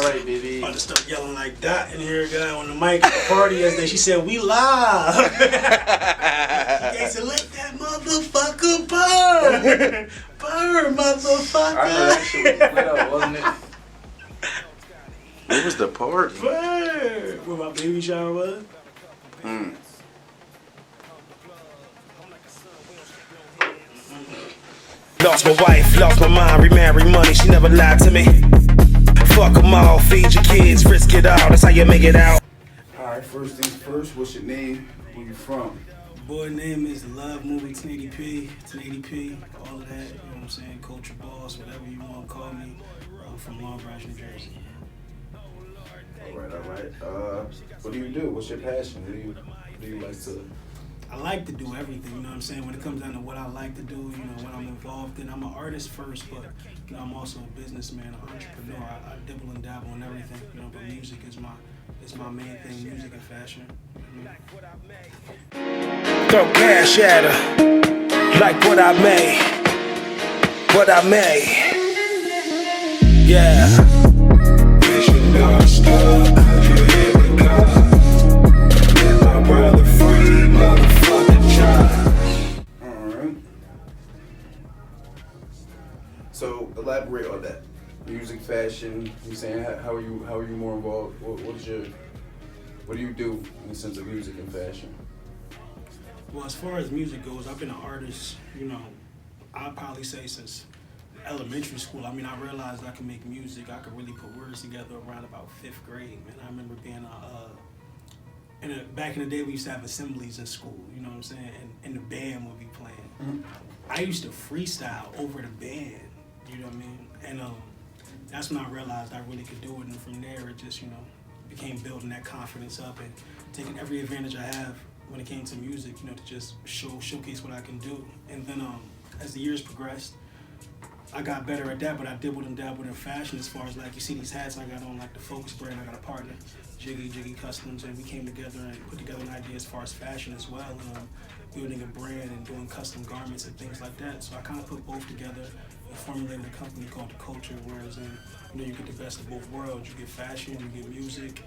right, baby. About to start yelling like that in here, guy on the mic at the party yesterday. She said, "We live." She said, "Let that motherfucker burn, burn, motherfucker." I heard that shit was lit up, wasn't it? What was the party? Burn. Where my baby shower was? Lost my wife, lost my mind, remarried money, she never lied to me. Fuck them all, feed your kids, risk it all, that's how you make it out. Alright, first things first, what's your name? Where you from? Boy name is TheLxveMovie1080p, 1080p, all of that, you know what I'm saying? Culture boss, whatever you want to call me. I'm from Long Branch, New Jersey. Alright. What do you do? What's your passion? What do you like to... I like to do everything, you know what I'm saying? When it comes down to what I like to do, you know, what I'm involved in, I'm an artist first, but, you know, I'm also a businessman, an entrepreneur. I dibble and dabble in everything, you know, but music is my main thing, music and fashion. Throw cash at her, like what I made, yeah. Mission don't stop, here we go. Get my brother free, motherfucking child. Alright. So, elaborate on that. Music, fashion, you saying, how are you more involved? What do you do in the sense of music and fashion? Well, as far as music goes, I've been an artist, you know, I'd probably say since elementary school. I mean, I realized I could make music. I could really put words together around about 5th grade, man. I remember being back in the day, we used to have assemblies in school, you know what I'm saying? And the band would be playing. Mm-hmm. I used to freestyle over the band, you know what I mean? And that's when I realized I really could do it. And from there, it just, you know, became building that confidence up and taking every advantage I have when it came to music, you know, to just showcase what I can do. And then as the years progressed, I got better at that, but I dibbled and dabbled in fashion as far as, like, you see these hats I got on, like the Focus brand. I got a partner, Jiggy Customs, and we came together and put together an idea as far as fashion as well, and building a brand and doing custom garments and things like that. So I kind of put both together and formulated a company called The Culture, whereas you know, you get the best of both worlds. You get fashion, you get music,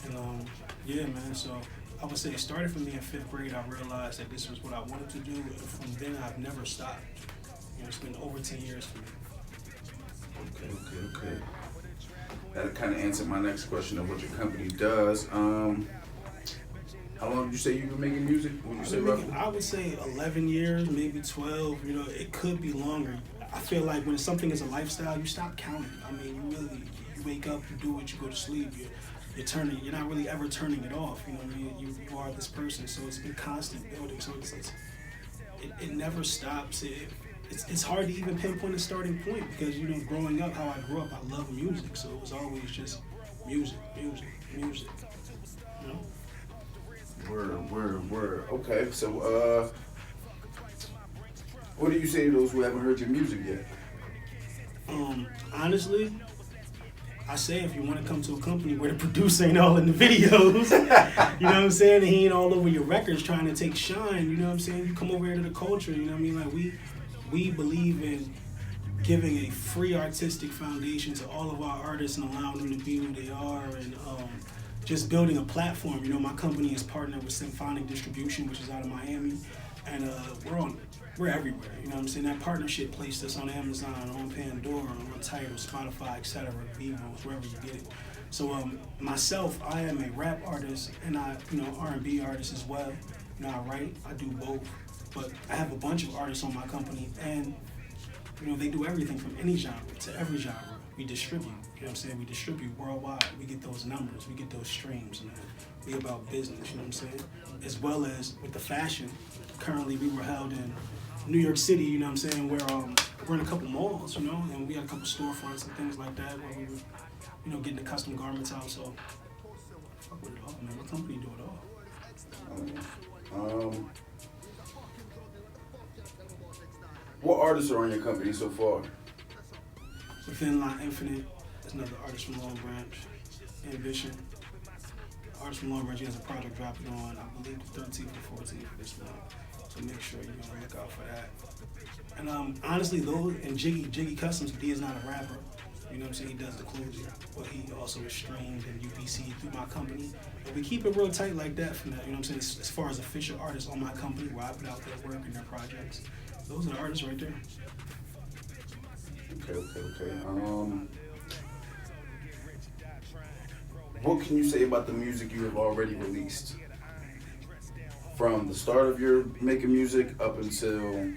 and yeah, man. So I would say it started for me in 5th grade. I realized that this was what I wanted to do, and from then I've never stopped. You know, it's been over 10 years for me. Okay. That kind of answered my next question of what your company does. How long did you say you've been making music? Would you say roughly? I would say 11 years, maybe 12. You know, it could be longer. I feel like when something is a lifestyle, you stop counting. I mean, you wake up, you do it, you go to sleep. You're not really ever turning it off. You know what I mean? You are this person, so it's been constant building. So it never stops. It's hard to even pinpoint a starting point because, you know, growing up, how I grew up, I love music. So it was always just music. You know? Word. Okay, so what do you say to those who haven't heard your music yet? Honestly, I say if you want to come to a company where the producer ain't all in the videos, you know what I'm saying, and he ain't all over your records trying to take shine, you know what I'm saying, you come over here to The Culture, you know what I mean, like we believe in giving a free artistic foundation to all of our artists and allowing them to be who they are, and just building a platform. You know, my company is partnered with Symphonic Distribution, which is out of Miami, and we're everywhere. You know what I'm saying? That partnership placed us on Amazon, on Pandora, on Tidal, Spotify, etc., Vivo, wherever you get it. So myself, I am a rap artist and R&B artist as well. You know, I write, I do both, but I have a bunch of artists on my company, and you know, they do everything from any genre to every genre. We distribute, you know what I'm saying? We distribute worldwide. We get those numbers, we get those streams, man. We about business, you know what I'm saying? As well as with the fashion, currently we were held in New York City, you know what I'm saying, where we're in a couple malls, you know, and we had a couple storefronts and things like that where we were, you know, getting the custom garments out, so fuck with it all, man. My company do it all. What artists are on your company so far? Within Line Infinite, there's another artist from Long Branch, Ambition. Artist from Long Branch, he has a project dropping on, I believe, the 13th or 14th of this month. So make sure you're gonna look out for that. And honestly, those and Jiggy Customs, but he is not a rapper. You know what I'm saying? He does the closure, but he also is streamed and UPC through my company. And we keep it real tight like that from that, you know what I'm saying? As far as official artists on my company where I put out their work and their projects, those are the artists right there. Okay. What can you say about the music you have already released? From the start of your making music up until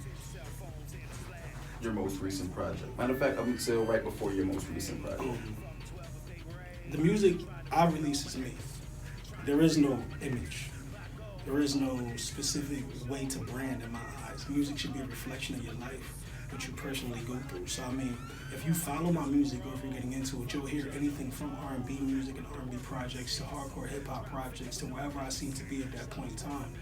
your most recent project. Matter of fact, up until right before your most recent project. The music I release is me. There is no image. There is no specific way to brand in my eyes. Music should be a reflection of your life, what you personally go through. So I mean, if you follow my music or if you're getting into it, you'll hear anything from R&B music and R&B projects to hardcore hip-hop projects to wherever I seem to be at that point in time.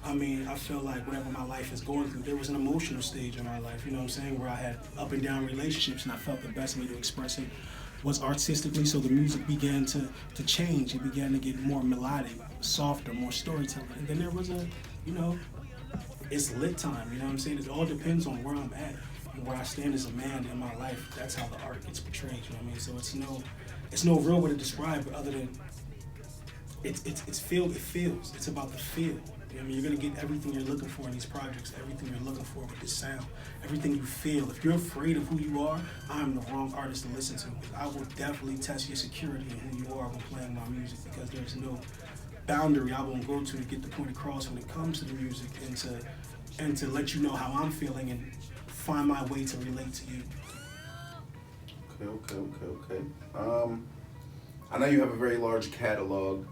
I mean, I feel like whatever my life is going through, there was an emotional stage in my life, you know what I'm saying, where I had up and down relationships and I felt the best way to express it was artistically, so the music began to change. It began to get more melodic, softer, more storytelling. And then there was it's lit time, you know what I'm saying? It all depends on where I'm at and where I stand as a man in my life. That's how the art gets portrayed, you know what I mean? So it's no real way to describe it other than it feels. It's about the feel. I mean, you're gonna get everything you're looking for in these projects, everything you're looking for with this sound, everything you feel. If you're afraid of who you are, I'm the wrong artist to listen to. I will definitely test your security and who you are when playing my music because there's no boundary I won't go to get the point across when it comes to the music and to let you know how I'm feeling and find my way to relate to you. Okay. I know you have a very large catalog.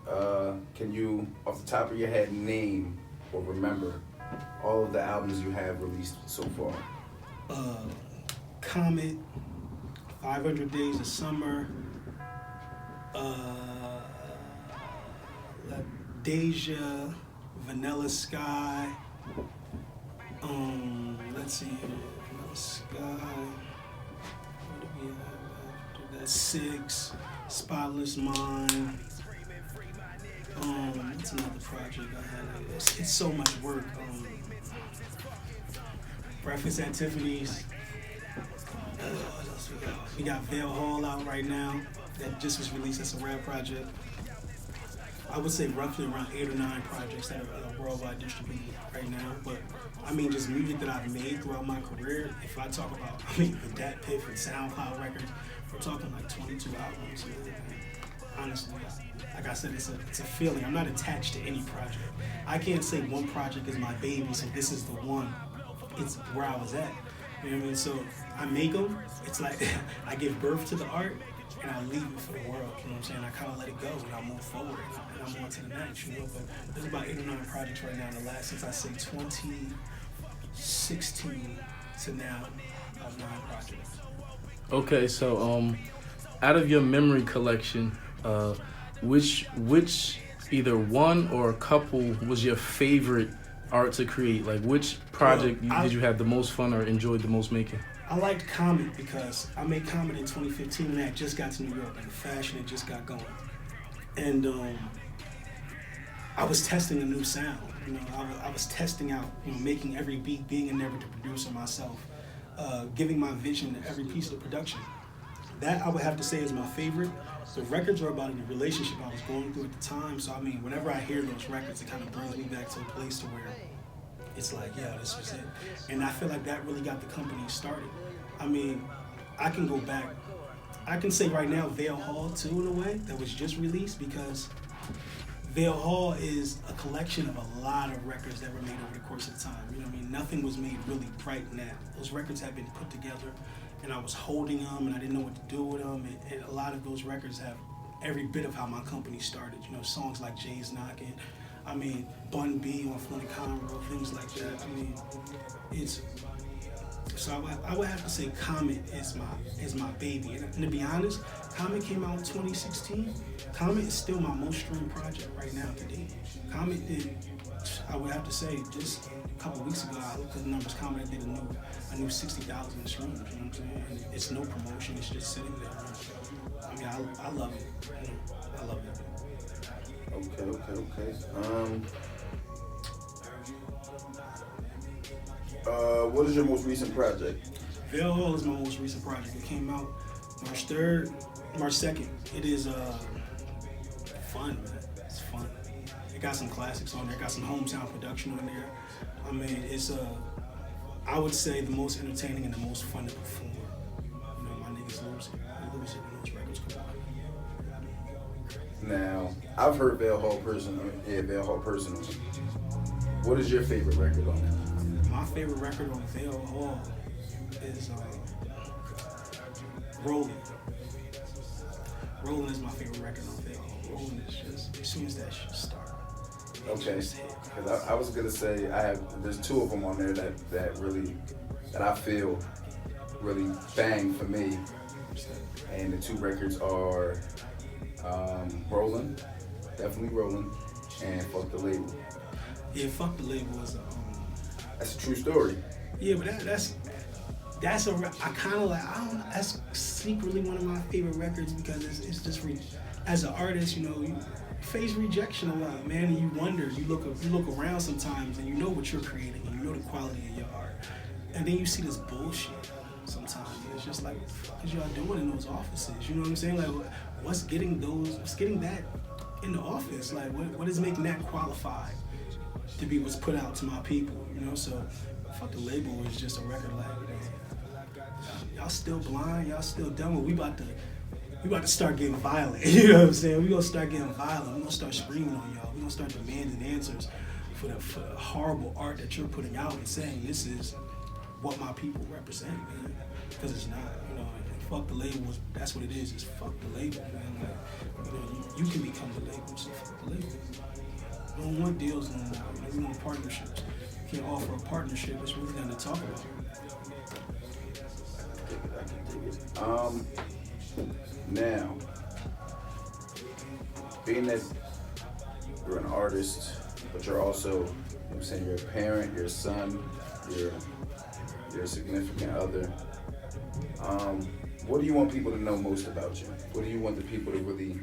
Can you, off the top of your head, name or remember all of the albums you have released so far? Comet, 500 Days of Summer, Deja, Vanilla Sky, let's see here, Vanilla Sky, what do we have after that? 6, Spotless Mind, what's another project I had? It's so much work. Breakfast at Tiffany's. What else we got? We got Veil Hall out right now. That just was released. That's a rap project. I would say roughly around 8 or 9 projects that are worldwide distributed right now. But I mean, just music that I've made throughout my career. If I talk about, with that Piff and SoundCloud records, we're talking like 22 albums. Honestly, like I said, it's a feeling. I'm not attached to any project. I can't say one project is my baby, so this is the one. It's where I was at. You know what I mean? So I make them. It's like I give birth to the art, and I leave it for the world. You know what I'm saying? I kind of let it go, and I move forward, and I'm on to the next. You know, but there's about 8 or 9 projects right now in the last, since I say 2016 to now, 9 projects. Okay, so out of your memory collection, which either one or a couple was your favorite art to create? Like, which project did you have the most fun or enjoyed the most making? I liked Comet because I made Comet in 2015 and I just got to New York and fashion had just got going. And I was testing a new sound. You know, I was testing out, making every beat, being a never to producer myself, giving my vision to every piece of production. That I would have to say is my favorite. The records are about the relationship I was going through at the time. So I mean, whenever I hear those records, it kind of brings me back to a place to where it's like, yeah, this was it. And I feel like that really got the company started. I mean, I can go back. I can say right now, Veil Hall too, in a way, that was just released, because Veil Hall is a collection of a lot of records that were made over the course of time. You know what I mean? Nothing was made really right now. Those records had been put together, and I was holding them, and I didn't know what to do with them. And a lot of those records have every bit of how my company started. You know, songs like Jay's Knockin', I mean, Bun B on Flint Conroe, things like that. I mean, so I would have to say Comet is my baby. And to be honest, Comet came out in 2016. Comet is still my most streamed project right now today. Comet did, I would have to say, just a couple weeks ago, I looked at the numbers. Comet did a new 60,000 streams. You know what I'm saying? And it's no promotion. It's just sitting there. I mean, I love it. I love it. Okay. What is your most recent project? Veil Hall is my most recent project. It came out March 3rd, March 2nd. It is fun, man. It's fun. It got some classics on there. It got some hometown production on there. I mean, it's I would say the most entertaining and the most fun to perform. You know, my niggas lose it. They lose it when those records come out. Now, I've heard Vale Hall personally. What is your favorite record on that? My favorite record on Vale Hall is Rollin'. Rollin' is my favorite record on Vale Hall. Rollin' is just, as soon as that shit starts. Okay, because I was gonna say there's two of them on there that I feel really bang for me, and the two records are Rollin', definitely Rollin', and Fuck the Label. Yeah, Fuck the Label is that's a true story. Yeah, but that's I kind of like, I don't know, that's secretly one of my favorite records because it's just as an artist, you know, you face rejection a lot, man, and you wonder, you look around sometimes and you know what you're creating and you know the quality of your art, and then you see this bullshit sometimes. It's just like, what the fuck is y'all doing in those offices? You know what I'm saying? Like, what's getting that in the office? Like, what is making that qualified to be what's put out to my people? You know, so Fuck the Label is just a record like, you know, y'all still blind, y'all still dumb. We about to start getting violent. You know what I'm saying? We gonna start getting violent. We gonna start screaming on y'all. We gonna start demanding answers for the horrible art that you're putting out and saying this is what my people represent, man. Because it's not, you know. Fuck the Label that's what it is. It's fuck the label, man. Like, you know, you can become the label, so fuck the label. We don't want deals no more. You know, we want partnerships. You can't offer a partnership. It's really nothing to talk about. Now, being that you're an artist, but you're also, you know what I'm saying, you're a parent, you're a son, you're a significant other. What do you want people to know most about you? What do you want the people to really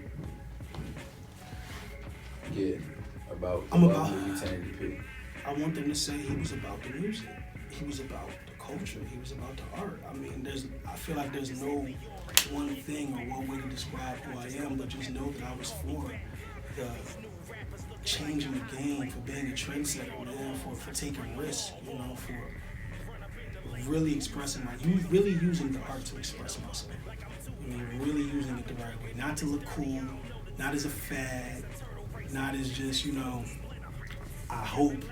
get about TheLxveMovie1080p? I want them to say he was about the music. He was about the culture. He was about the art. I mean, I feel like there's no one thing or one way to describe who I am, but just know that I was for the changing the game, for being a trendsetter, man, for taking risks, you know, for really expressing really using the art to express myself. I mean, really using it the right way, not to look cool, not as a fad, not as just, you know, I hope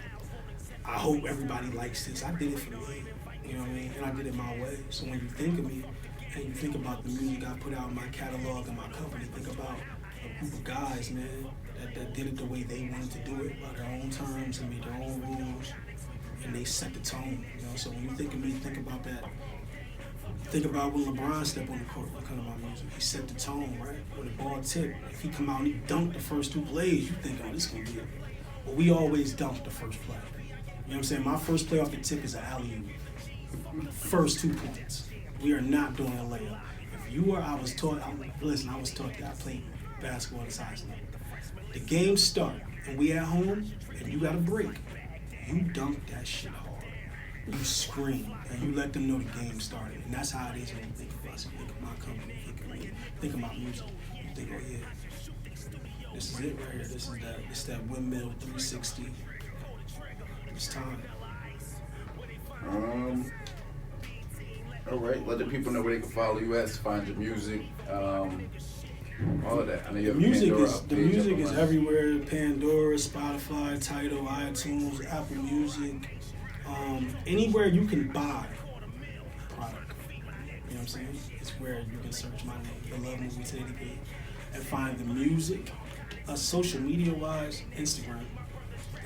everybody likes this. I did it for me, you know what I mean? And I did it my way. So when you think of me and you think about the music I put out in my catalog and my company, think about a group of guys, man, that did it the way they wanted to do it, by their own terms and made their own rules, and they set the tone, you know? So when you think of me, think about that. Think about when LeBron stepped on the court because of my music. He set the tone, right? When the ball tipped, if he come out and he dunked the first two plays, you think, oh, this is going to be it. But we always dunk the first play. You know what I'm saying? My first play off the tip is an alley-oop. First 2 points. We are not doing a layup. If you were, I was taught that I played basketball at size level. The game start, and we at home, and you got a break. You dunk that shit hard. You scream, and you let them know the game started. And that's how it is when you think of us. You think of my company, think of me, think of my music. You think, oh yeah, this is it right here. It's that windmill 360. It's time. All right, let the people know where they can follow you at, find your music, all of that. I know you have The music is everywhere. Pandora, Spotify, Tidal, iTunes, Apple Music. Anywhere you can buy product. You know what I'm saying? It's where you can search my name, TheLxveMovie1080p, and find the music. Social media wise, Instagram,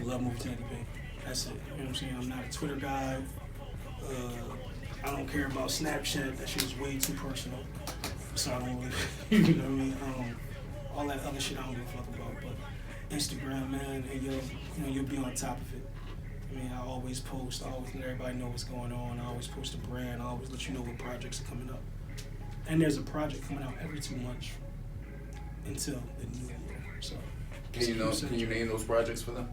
TheLxveMovie1080p. That's it. You know what I'm saying? I'm not a Twitter guy. I don't care about Snapchat. That shit is way too personal. So I don't really, you know what I mean? All that other shit I don't give a fuck about. But Instagram, man, and you'll be on top of it. I mean, I always post. I always let everybody know what's going on. I always post a brand. I always let you know what projects are coming up. And there's a project coming out every 2 months until the new year. So can you name those projects for them?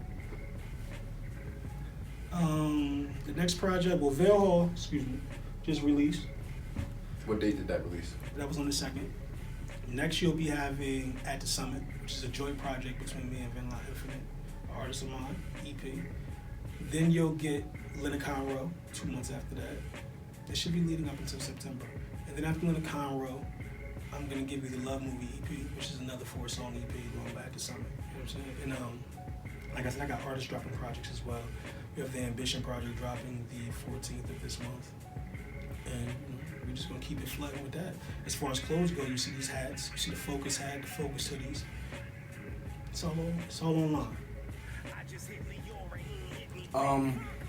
The next project, Vale Hall, just released. What date did that release? That was on the 2nd. Next, you'll be having At the Summit, which is a joint project between me and Vinline Infinite, Artist of Mine, EP. Then you'll get Lena Conroe 2 months after that. It should be leading up until September. And then after Lena Conroe, I'm gonna give you the Love Movie EP, which is another 4-song EP going back to Summit. You know what I'm saying? And like I said, I got artists dropping projects as well. We have the Ambition project dropping the 14th of this month. And we're just gonna keep it flooding with that. As far as clothes go, you see these hats, you see the Focus hat, the Focus hoodies. It's all online.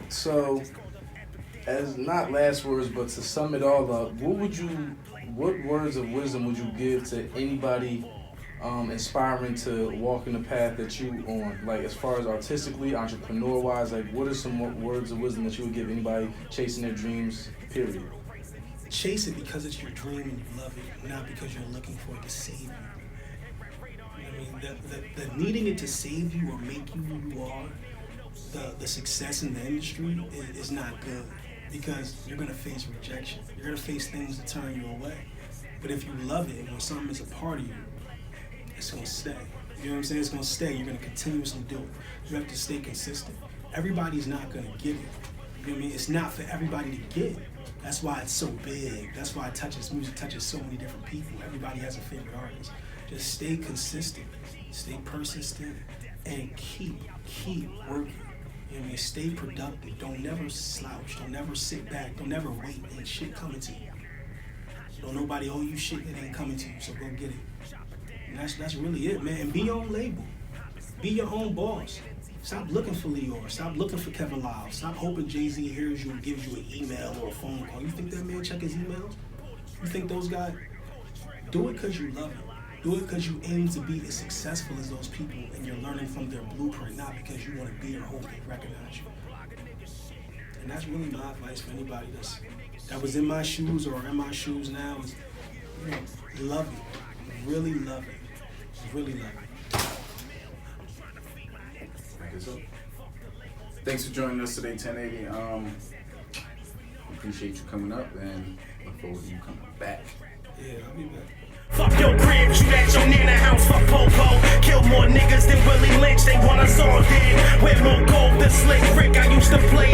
So as not last words, but to sum it all up, what words of wisdom would you give to anybody inspiring to walk in the path that you on? Like as far as artistically, entrepreneur wise, like what are some words of wisdom that you would give anybody chasing their dreams, period? Chase it because it's your dream and you love it, not because you're looking for it to save you. You know what I mean? The needing it to save you or make you who you are, the success in the industry is not good because you're gonna face rejection. You're gonna face things that turn you away. But if you love it and when something is a part of you, it's gonna stay. You know what I'm saying? It's gonna stay. You're gonna continuously do it. You have to stay consistent. Everybody's not gonna get it. You know what I mean? It's not for everybody to get. That's why it's so big. That's why music touches so many different people. Everybody has a favorite artist. Just stay consistent, stay persistent, and keep working. You know what I mean? Stay productive. Don't never slouch. Don't never sit back. Don't never wait. Ain't shit coming to you. Don't nobody owe you shit that ain't coming to you, so go get it. And that's really it, man. And be your own label. Be your own boss. Stop looking for Leor. Stop looking for Kevin Lyles. Stop hoping Jay-Z hears you and gives you an email or a phone call. You think that man check his emails? You think those guys? Do it because you love it. Do it because you aim to be as successful as those people and you're learning from their blueprint, not because you want to be or hope they recognize you. And that's really my advice for anybody that was in my shoes or in my shoes now is, you know, love it. Really love it. Really love it. So, thanks for joining us today, 1080. Appreciate you coming up and look forward to you coming back. Yeah, I'll be back. Fuck your crib, shoot at your nana house, fuck Popo. Kill more niggas than Willie Lynch, they want us all dead. With more gold than Slick Rick, I used to play